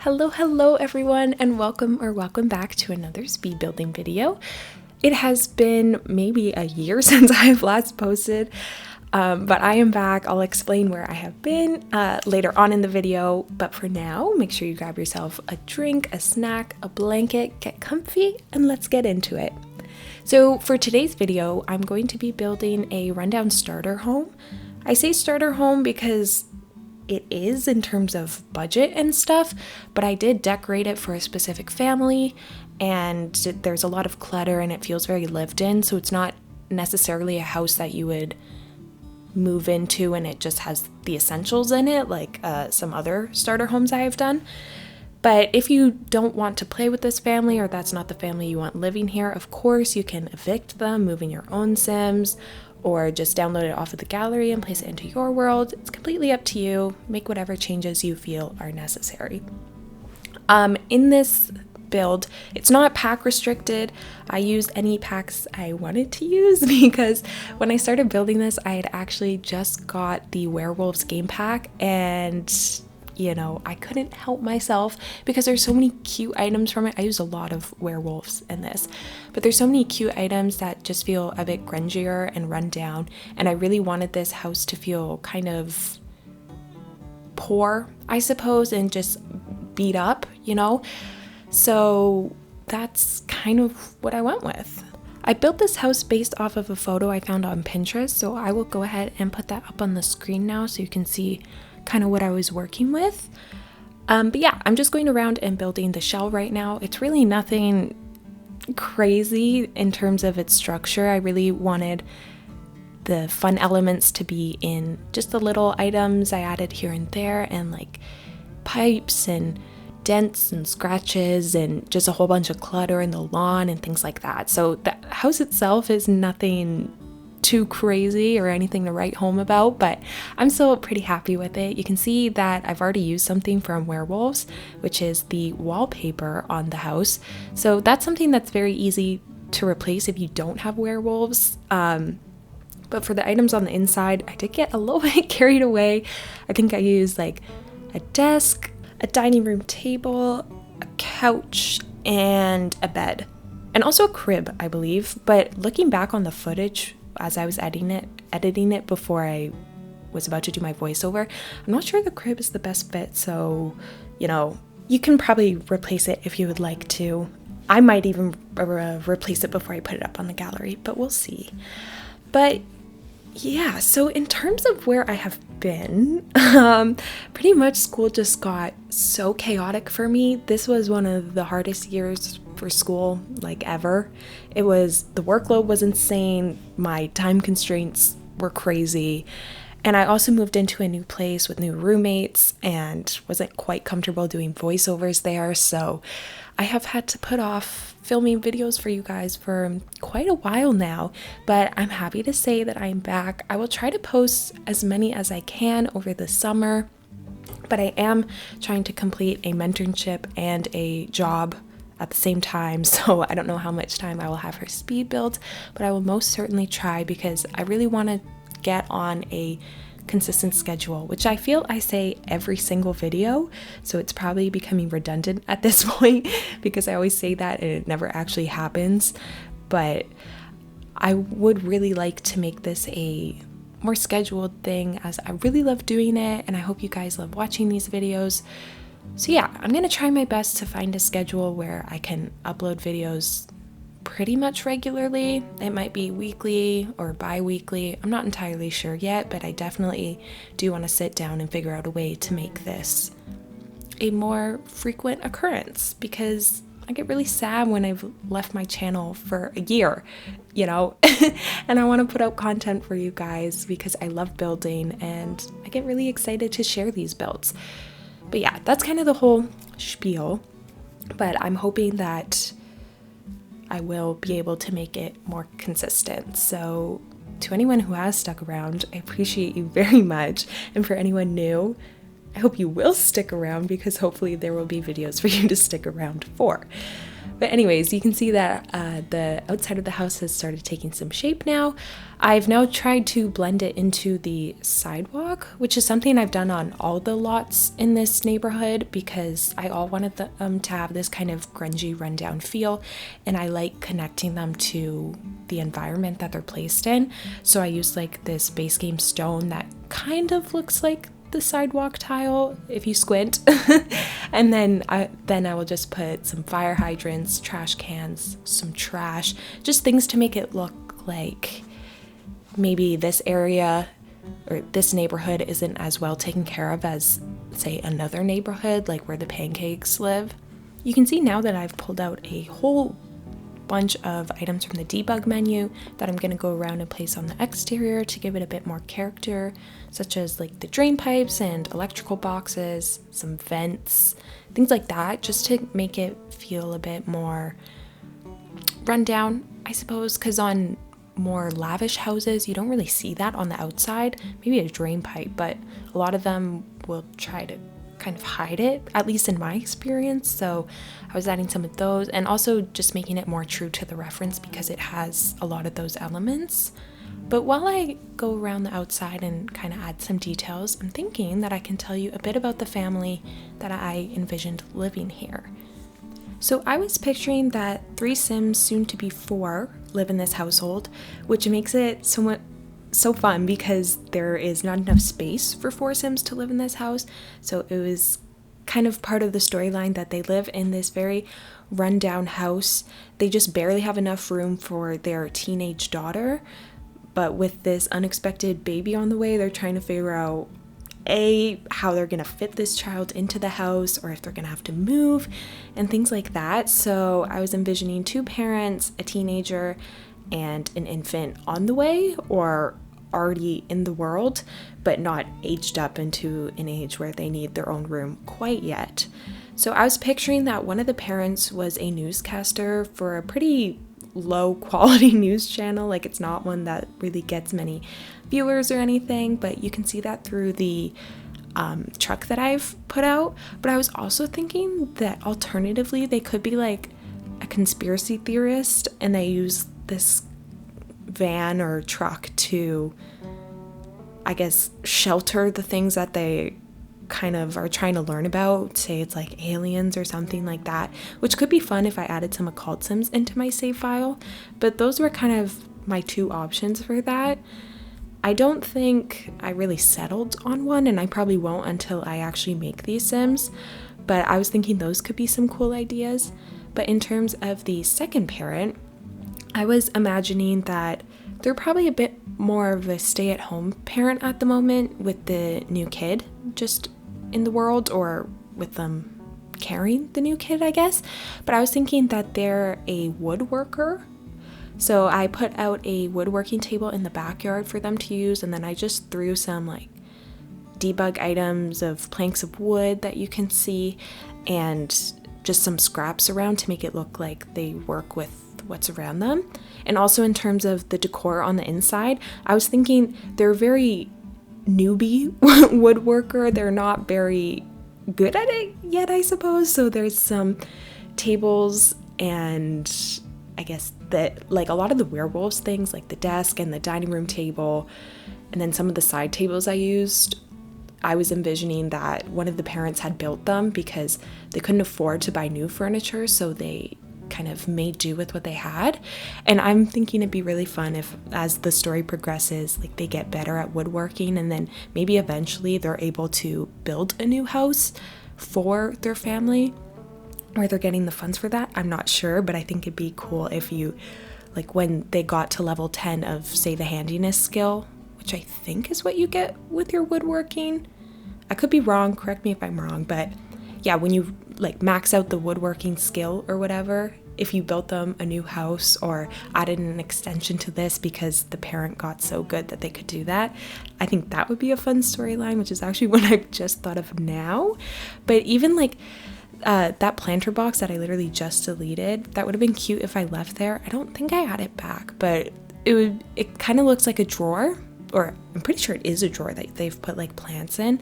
Hello everyone, and welcome back to another speed building video. It has been maybe a year since I've last posted, but I am back. I'll explain where I have been later on in the video, but for now, make sure you grab yourself a drink, a snack, a blanket, get comfy, and let's get into it. So for today's video, I'm going to be building a rundown starter home. I say starter home because it is in terms of budget and stuff, but I did decorate it for a specific family, and there's a lot of clutter and it feels very lived in, so it's not necessarily a house that you would move into and it just has the essentials in it like some other starter homes I have done. But if you don't want to play with this family, or that's not the family you want living here, of course you can evict them, move in your own Sims, or just download it off of the gallery and place it into your world. It's completely up to you. Make whatever changes you feel are necessary. In this build, it's not pack restricted. I used any packs I wanted to use because when I started building this, I had actually just got the Werewolves game pack, and you know, I couldn't help myself because there's so many cute items from it. I use a lot of werewolves in this, but there's so many cute items that just feel a bit grungier and run down, and I really wanted this house to feel kind of poor, I suppose, and just beat up, you know? So that's kind of what I went with. I built this house based off of a photo I found on Pinterest, so I will go ahead and put that up on the screen now so you can see kind of what I was working with. But yeah, I'm just going around and building the shell right now. It's really nothing crazy in terms of its structure. I really wanted the fun elements to be in just the little items I added here and there, and like pipes and dents and scratches and just a whole bunch of clutter in the lawn and things like that. So the house itself is nothing too crazy or anything to write home about, but I'm still pretty happy with it. You can see that I've already used something from Werewolves, which is the wallpaper on the house. So that's something that's very easy to replace if you don't have werewolves. But for the items on the inside, I did get a little bit carried away. I think I used like a desk, a dining room table, a couch, and a bed, and also a crib, I believe. But looking back on the footage as I was editing it before I was about to do my voiceover, I'm not sure the crib is the best fit, so you know, you can probably replace it if you would like to. I might even replace it before I put it up on the gallery, but we'll see. But yeah, so in terms of where I have been, pretty much school just got so chaotic for me. This was one of the hardest years for school, like ever. The workload was insane, my time constraints were crazy, and I also moved into a new place with new roommates and wasn't quite comfortable doing voiceovers there, so I have had to put off filming videos for you guys for quite a while now, but I'm happy to say that I'm back. I will try to post as many as I can over the summer, but I am trying to complete a mentorship and a job at the same time, so I don't know how much time I will have for speed build, but I will most certainly try because I really want to get on a consistent schedule, which I feel I say every single video, so it's probably becoming redundant at this point because I always say that and it never actually happens. But I would really like to make this a more scheduled thing, as I really love doing it and I hope you guys love watching these videos. So yeah, I'm gonna try my best to find a schedule where I can upload videos pretty much regularly. It might be weekly or bi-weekly. I'm not entirely sure yet, but I definitely do want to sit down and figure out a way to make this a more frequent occurrence, because I get really sad when I've left my channel for a year, you know, and I want to put out content for you guys because I love building and I get really excited to share these builds. But yeah, that's kind of the whole spiel, but I'm hoping that I will be able to make it more consistent. So to anyone who has stuck around, I appreciate you very much. And for anyone new, I hope you will stick around because hopefully there will be videos for you to stick around for. But anyways, you can see that the outside of the house has started taking some shape now. I've now tried to blend it into the sidewalk, which is something I've done on all the lots in this neighborhood because I all wanted them to have this kind of grungy rundown feel, and I like connecting them to the environment that they're placed in. So I used like this base game stone that kind of looks like the sidewalk tile if you squint. And then I will just put some fire hydrants, trash cans, some trash, just things to make it look like maybe this area or this neighborhood isn't as well taken care of as, say, another neighborhood like where the pancakes live. You can see now that I've pulled out a whole bunch of items from the debug menu that I'm going to go around and place on the exterior to give it a bit more character, such as like the drain pipes and electrical boxes, some vents, things like that, just to make it feel a bit more rundown, I suppose, because on more lavish houses you don't really see that on the outside. Maybe a drain pipe, but a lot of them will try to kind of hide it, at least in my experience. So I was adding some of those and also just making it more true to the reference because it has a lot of those elements. But while I go around the outside and kind of add some details, I'm thinking that I can tell you a bit about the family that I envisioned living here. So I was picturing that 3 Sims, soon to be 4, live in this household, which makes it so fun because there is not enough space for 4 Sims to live in this house. So it was kind of part of the storyline that they live in this very rundown house. They just barely have enough room for their teenage daughter, but with this unexpected baby on the way, they're trying to figure out how they're gonna fit this child into the house, or if they're gonna have to move and things like that. So I was envisioning 2 parents, a teenager, and an infant on the way or already in the world, but not aged up into an age where they need their own room quite yet. So I was picturing that one of the parents was a newscaster for a pretty low quality news channel. Like, it's not one that really gets many viewers or anything, but you can see that through the truck that I've put out. But I was also thinking that alternatively they could be like a conspiracy theorist and they use this van or truck to, I guess, shelter the things that they kind of are trying to learn about. Say it's like aliens or something like that, which could be fun if I added some occult sims into my save file. But those were kind of my 2 options for that. I don't think I really settled on one, and I probably won't until I actually make these sims, but I was thinking those could be some cool ideas. But in terms of the second parent, I was imagining that they're probably a bit more of a stay-at-home parent at the moment with the new kid just in the world, or with them carrying the new kid, I guess. But I was thinking that they're a woodworker. So I put out a woodworking table in the backyard for them to use, and then I just threw some like debug items of planks of wood that you can see and just some scraps around to make it look like they work with what's around them. And also in terms of the decor on the inside, I was thinking they're very newbie woodworker. They're not very good at it yet, I suppose. So there's some tables and I guess that like a lot of the werewolves things, like the desk and the dining room table, and then some of the side tables I used, I was envisioning that one of the parents had built them because they couldn't afford to buy new furniture, so they kind of made do with what they had. And I'm thinking it'd be really fun if, as the story progresses, like they get better at woodworking, and then maybe eventually they're able to build a new house for their family, or they're getting the funds for that. I'm not sure, but I think it'd be cool if you, like when they got to level 10 of, say, the handiness skill, which I think is what you get with your woodworking. I could be wrong, correct me if I'm wrong, but yeah, when you like max out the woodworking skill or whatever, if you built them a new house or added an extension to this because the parent got so good that they could do that, I think that would be a fun storyline, which is actually what I've just thought of now. But even like that planter box that I literally just deleted, that would have been cute if I left there. I don't think I had it back, but it kind of looks like a drawer, or I'm pretty sure it is a drawer that they've put like plants in.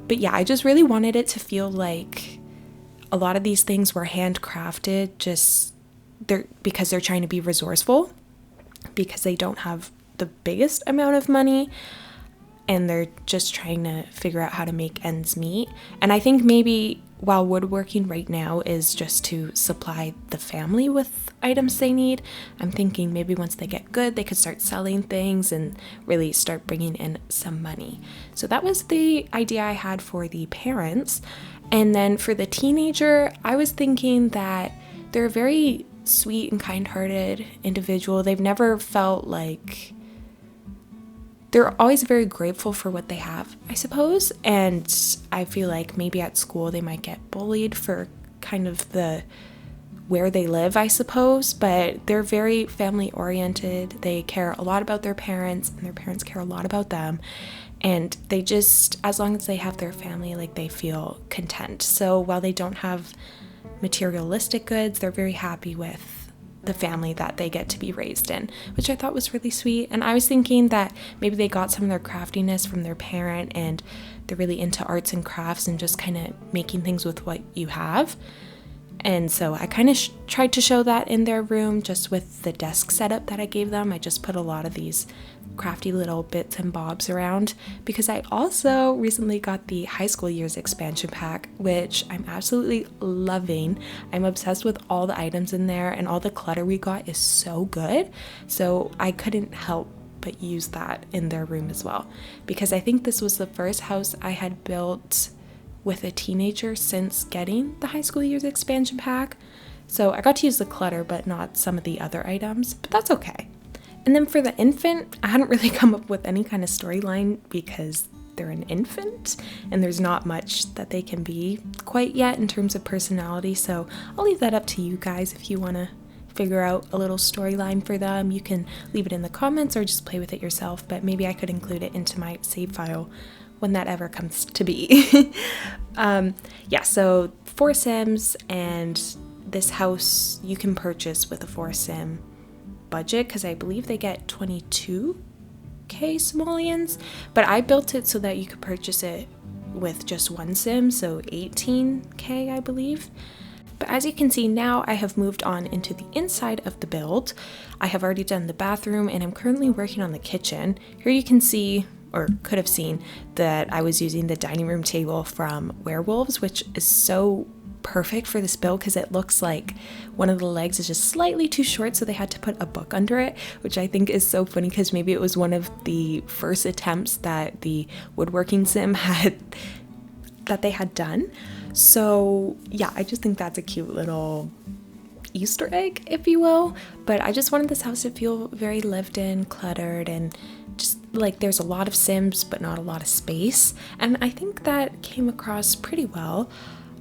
But yeah, I just really wanted it to feel like a lot of these things were handcrafted just because they're trying to be resourceful, because they don't have the biggest amount of money and they're just trying to figure out how to make ends meet. And I think maybe while woodworking right now is just to supply the family with items they need, I'm thinking maybe once they get good, they could start selling things and really start bringing in some money. So that was the idea I had for the parents. And then for the teenager, I was thinking that they're a very sweet and kind-hearted individual. They've never felt like, they're always very grateful for what they have, I suppose. And I feel like maybe at school they might get bullied for kind of where they live, I suppose, but they're very family oriented. They care a lot about their parents and their parents care a lot about them. And they just, as long as they have their family, like, they feel content. So while they don't have materialistic goods, they're very happy with the family that they get to be raised in, which I thought was really sweet. And I was thinking that maybe they got some of their craftiness from their parent and they're really into arts and crafts and just kind of making things with what you have. And so I kind of tried to show that in their room just with the desk setup that I gave them. I just put a lot of these crafty little bits and bobs around, because I also recently got the high school years expansion pack, which I'm absolutely loving. I'm obsessed with all the items in there, and all the clutter we got is so good. So I couldn't help but use that in their room as well, because I think this was the first house I had built with a teenager since getting the high school years expansion pack. So I got to use the clutter, but not some of the other items, but that's okay. And then for the infant, I hadn't really come up with any kind of storyline because they're an infant and there's not much that they can be quite yet in terms of personality. So I'll leave that up to you guys. If you want to figure out a little storyline for them, you can leave it in the comments or just play with it yourself, but maybe I could include it into my save file when that ever comes to be. Yeah, so 4 sims, and this house you can purchase with a 4 sim budget, because I believe they get 22k simoleons, but I built it so that you could purchase it with just 1 sim, so 18k I believe. But as you can see now, I have moved on into the inside of the build. I have already done the bathroom and I'm currently working on the kitchen. Here you can see, or could have seen, that I was using the dining room table from Werewolves, which is so perfect for this build because it looks like one of the legs is just slightly too short, so they had to put a book under it, which I think is so funny because maybe it was one of the first attempts that the woodworking sim that they had done. So yeah, I just think that's a cute little Easter egg, if you will. But I just wanted this house to feel very lived in, cluttered, and just like there's a lot of sims but not a lot of space, and I think that came across pretty well.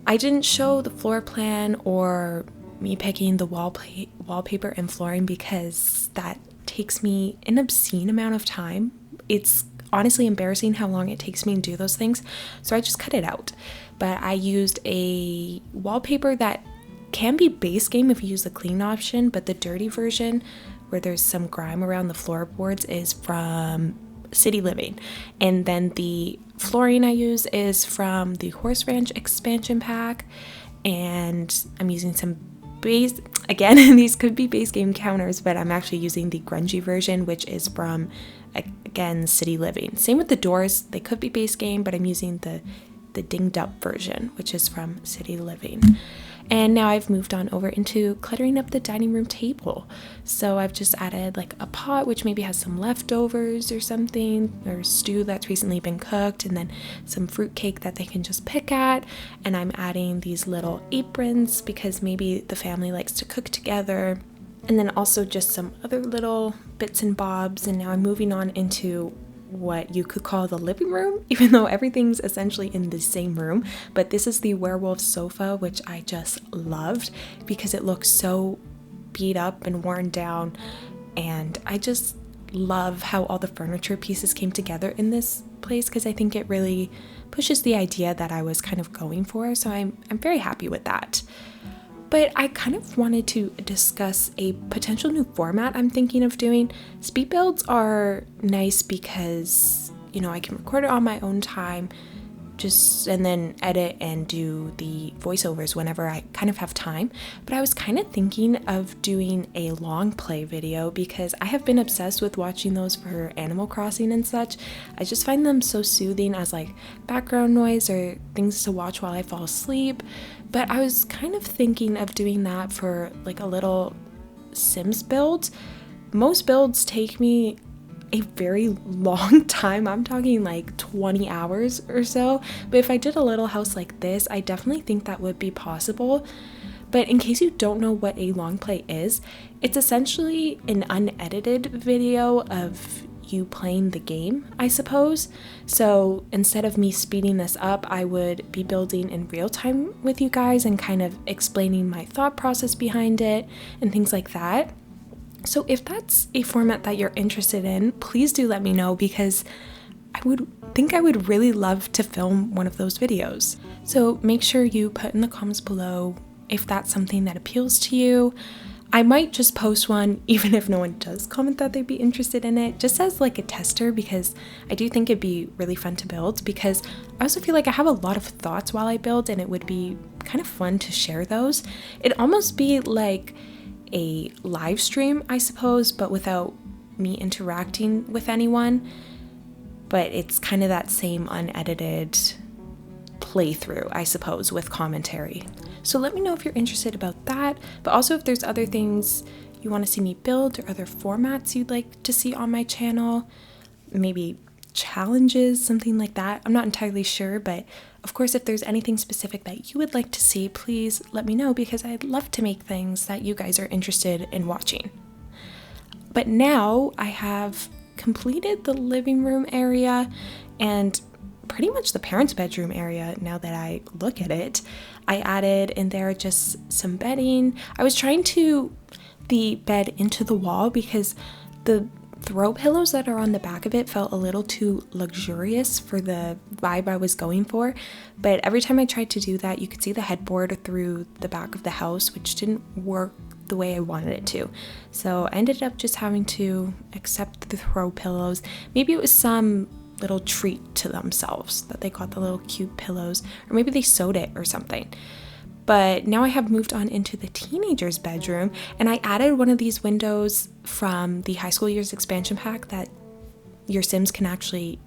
I didn't show the floor plan or me picking the wallpaper and flooring because that takes me an obscene amount of time. It's honestly embarrassing how long it takes me to do those things, so I just cut it out. But I used a wallpaper that can be base game if you use the clean option, but the dirty version where there's some grime around the floorboards is from City Living. And then the flooring I use is from the Horse Ranch expansion pack, and I'm using some base, again, these could be base game counters, but I'm actually using the grungy version, which is from, again, City Living. Same with the doors, they could be base game, but I'm using the dinged up version, which is from City Living. And now I've moved on over into cluttering up the dining room table. So I've just added like a pot which maybe has some leftovers or something, or stew that's recently been cooked, and then some fruit cake that they can just pick at. And I'm adding these little aprons because maybe the family likes to cook together. And then also just some other little bits and bobs. And now I'm moving on into what you could call the living room, even though everything's essentially in the same room. But this is the Werewolves sofa, which I just loved because it looks so beat up and worn down, and I just love how all the furniture pieces came together in this place because I think it really pushes the idea that I was kind of going for, so I'm very happy with that. But I kind of wanted to discuss a potential new format I'm thinking of doing. Speed builds are nice because, you know, I can record it on my own time, and then edit and do the voiceovers whenever I kind of have time. But I was kind of thinking of doing a long play video because I have been obsessed with watching those for Animal Crossing and such. I just find them so soothing as like background noise or things to watch while I fall asleep. But I was kind of thinking of doing that for like a little Sims build. Most builds take me a very long time. I'm talking like 20 hours or so. But if I did a little house like this, I definitely think that would be possible. But in case you don't know what a long play is, it's essentially an unedited video of you playing the game, I suppose. So instead of me speeding this up, I would be building in real time with you guys and kind of explaining my thought process behind it and things like that. So if that's a format that you're interested in, please do let me know, because I would really love to film one of those videos. So make sure you put in the comments below if that's something that appeals to you. I might just post one even if no one does comment that they'd be interested in it, just as like a tester, because I do think it'd be really fun to build, because I also feel like I have a lot of thoughts while I build and it would be kind of fun to share those. It'd almost be like a live stream, I suppose, but without me interacting with anyone. But it's kind of that same unedited playthrough, I suppose, with commentary. So let me know if you're interested about that, but also if there's other things you want to see me build or other formats you'd like to see on my channel, maybe challenges, something like that. I'm not entirely sure, but of course, if there's anything specific that you would like to see, please let me know, because I'd love to make things that you guys are interested in watching. But now I have completed the living room area and pretty much the parents' bedroom area. Now that I look at it, I added in there just some bedding. I was trying to the bed into the wall because the throw pillows that are on the back of it felt a little too luxurious for the vibe I was going for. But every time I tried to do that, you could see the headboard through the back of the house, which didn't work the way I wanted it to. So I ended up just having to accept the throw pillows. Maybe it was some little treat to themselves that they got the little cute pillows, or maybe they sewed it or something. But now I have moved on into the teenager's bedroom, and I added one of these windows from the high school years expansion pack that your Sims can actually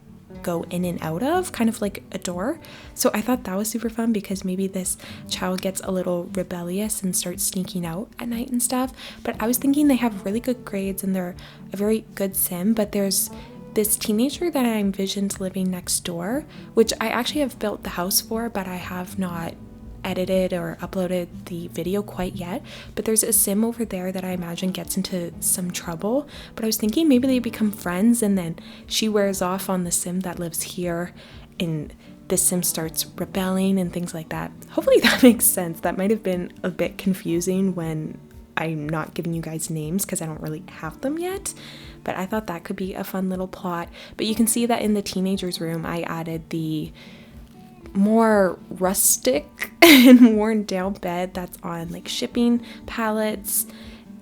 go in and out of, kind of like a door. So I thought that was super fun, because maybe this child gets a little rebellious and starts sneaking out at night and stuff. But I was thinking they have really good grades and they're a very good Sim, but there's this teenager that I envisioned living next door, which I actually have built the house for, but I have not edited or uploaded the video quite yet. But there's a Sim over there that I imagine gets into some trouble, but I was thinking maybe they become friends and then she wears off on the Sim that lives here and the Sim starts rebelling and things like that. Hopefully that makes sense. That might have been a bit confusing when I'm not giving you guys names because I don't really have them yet, but I thought that could be a fun little plot. But you can see that in the teenager's room I added the more rustic and worn down bed that's on like shipping pallets,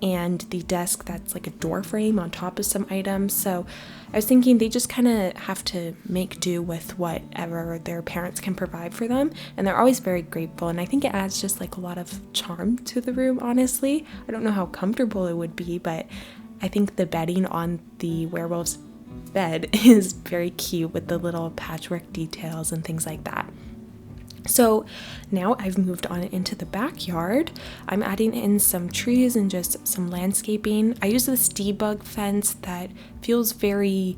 and the desk that's like a door frame on top of some items. So I was thinking they just kind of have to make do with whatever their parents can provide for them, and they're always very grateful, and I think it adds just like a lot of charm to the room. Honestly, I don't know how comfortable it would be, but I think the bedding on the werewolf's bed is very cute with the little patchwork details and things like that. So now I've moved on into the backyard. I'm adding in some trees and just some landscaping. I use this debug fence that feels very,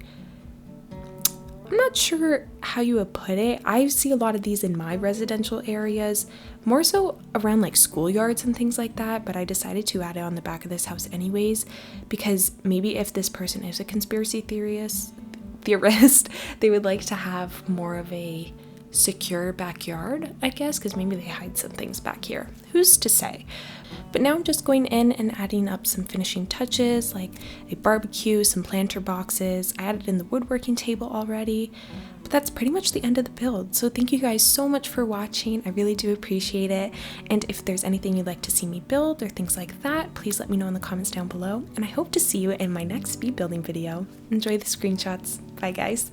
I'm not sure how you would put it. I see a lot of these in my residential areas, more so around like schoolyards and things like that, but I decided to add it on the back of this house anyways, because maybe if this person is a conspiracy theorist, they would like to have more of a secure backyard, I guess, because maybe they hide some things back here. Who's to say? But now I'm just going in and adding up some finishing touches, like a barbecue, some planter boxes. I added in the woodworking table already, but that's pretty much the end of the build. So thank you guys so much for watching. I really do appreciate it. And if there's anything you'd like to see me build or things like that, please let me know in the comments down below. And I hope to see you in my next speed building video. Enjoy the screenshots. Bye guys.